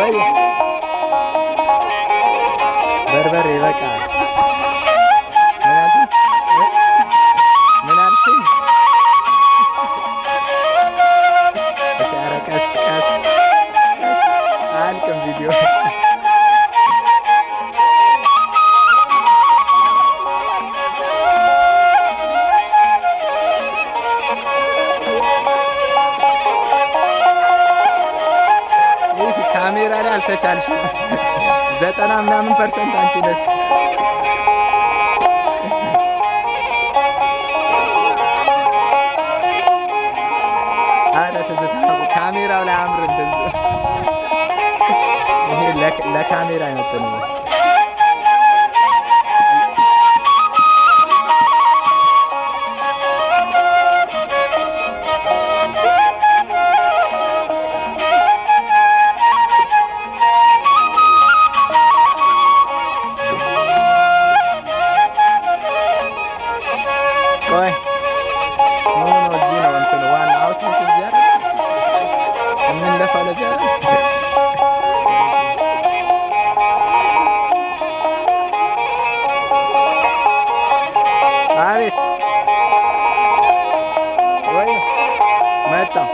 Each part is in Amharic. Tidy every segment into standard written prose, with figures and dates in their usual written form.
ወይ በርበሬ በቃ ምን አልሽኝ? ኧረ ቀስ ቀስ ቀስ አያልቅም ቪዲዮ። ይህ ካሜራ ላይ አልተቻልሽም። 90% አንቺ ነሽ። አረ ትዝታ ካሜራው ላይ አምር እንደዚህ ይሄ ለካሜራ አይመጥንም። ቆይ ምን እዚህ ነው እንትን ዋና አውትፑት እዚህ አይደል? ምን ለፋለ እዚህ አይደል? አቤት ወይ መጣሁ።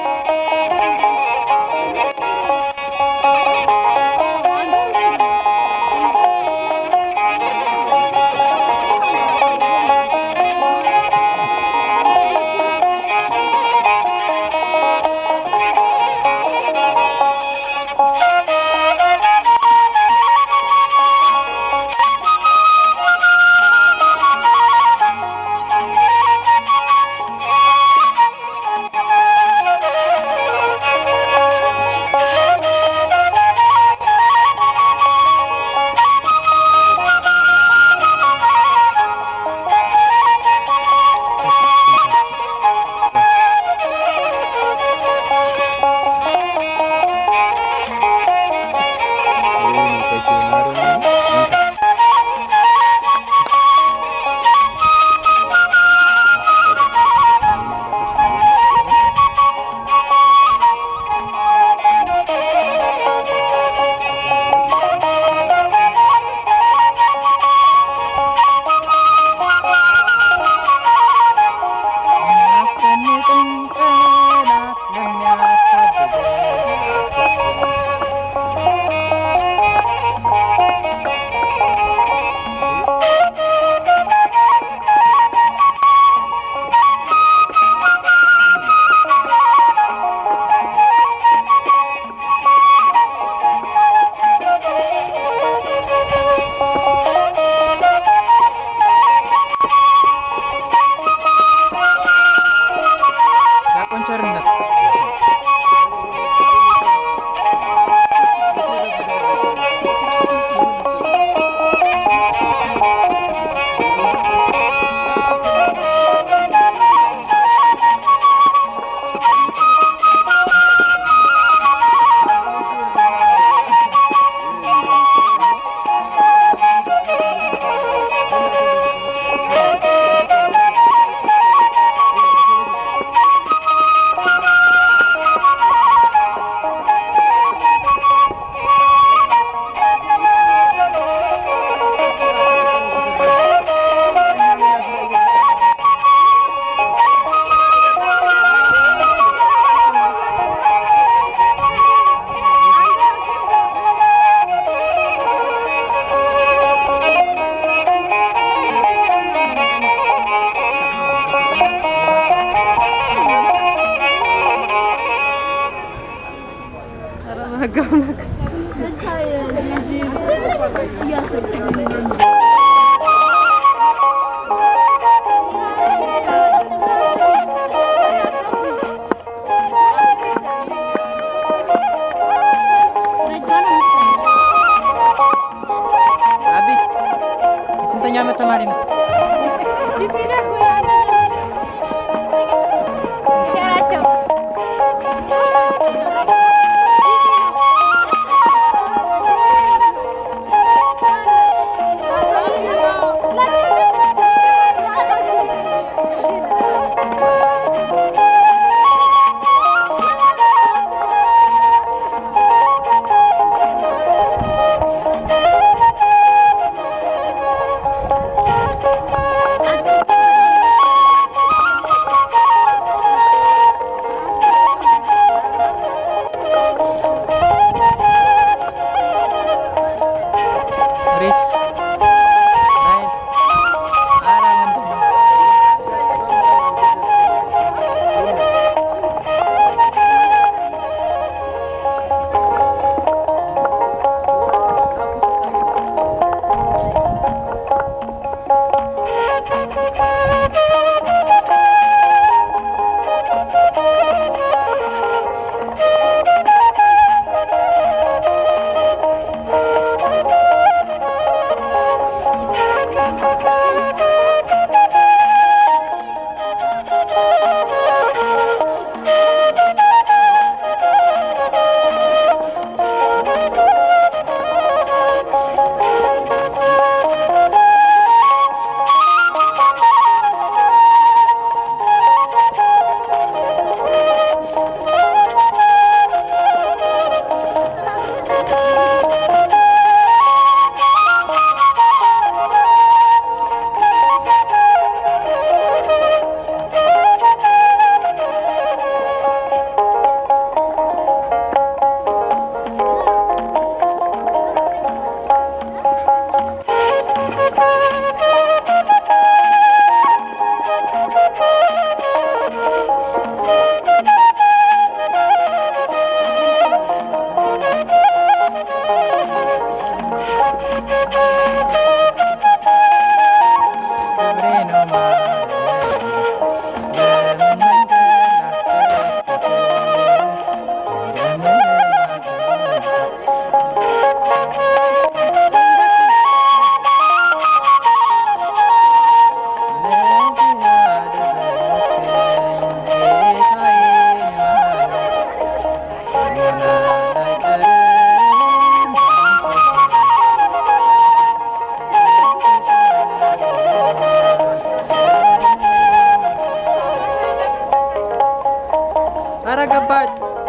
ስንተኛ ዓመት ተማሪ ነው?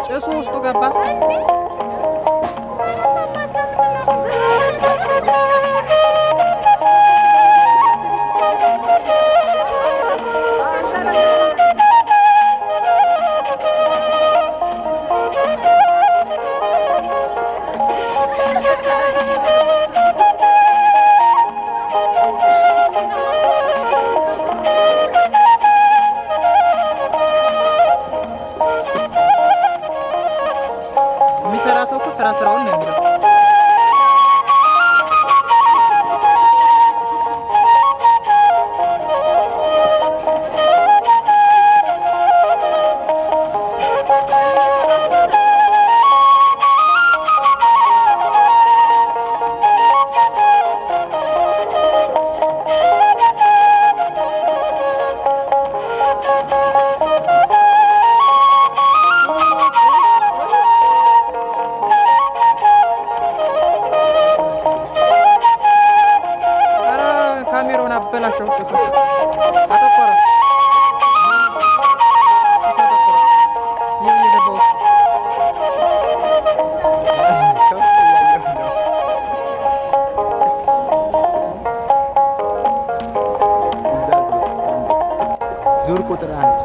ጭሱ ውስጡ ገባ። የሚሰራ ሰው እኮ ስራውን ነው የሚለው። ካሜራውን አበላሸው። ጭሱ አጠቆረ። ይህ የገባው ከውስጥ እያየሁ ነው። ዙር ቁጥር 1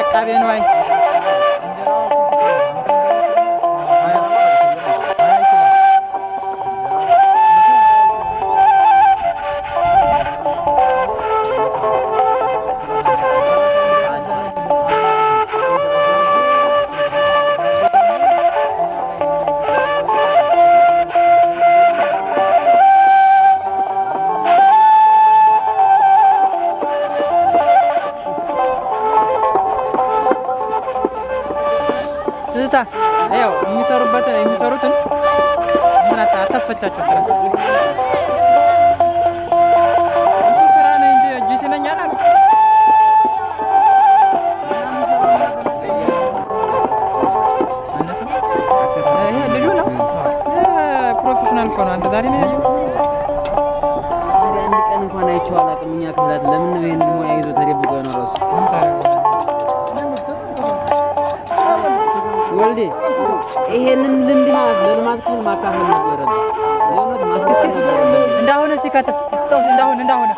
አቃቤ ነዋይ ትዝታ ያው የሚሰሩትን ምን አታስፈቻቸው። እሱ ስራ ነው እንጂ እጅ ሲለኛል አሉ። ይሄ ልጁ ነው ፕሮፌሽናል እኮ ነው። አንተ ዛሬ ነው ያየው። አንድ ቀን እንኳን አይቼው አላውቅም። እኛ ክፍላት ለምን ነው ይሄን ሙያ ይዞ ተደብቆ ነው ራሱ ወልዴ ይሄንን ልምድ ማለት ለልማት ክፍል ማካፈል ነበረብን። የእውነት ማስከሰል ነበረብን። እንዳሁን ሲከተፍ ስጠው እንዳሁን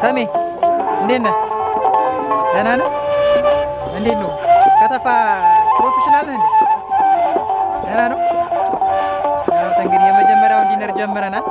ተሜ እንዴት ነህ? ደህና ነህ? እንዴት ነው ከተፋ ፕሮፌሽናል ነህ እንዴ? ደህና ነው። ያው እንግዲህ የመጀመሪያውን ዲነር ጀምረናል።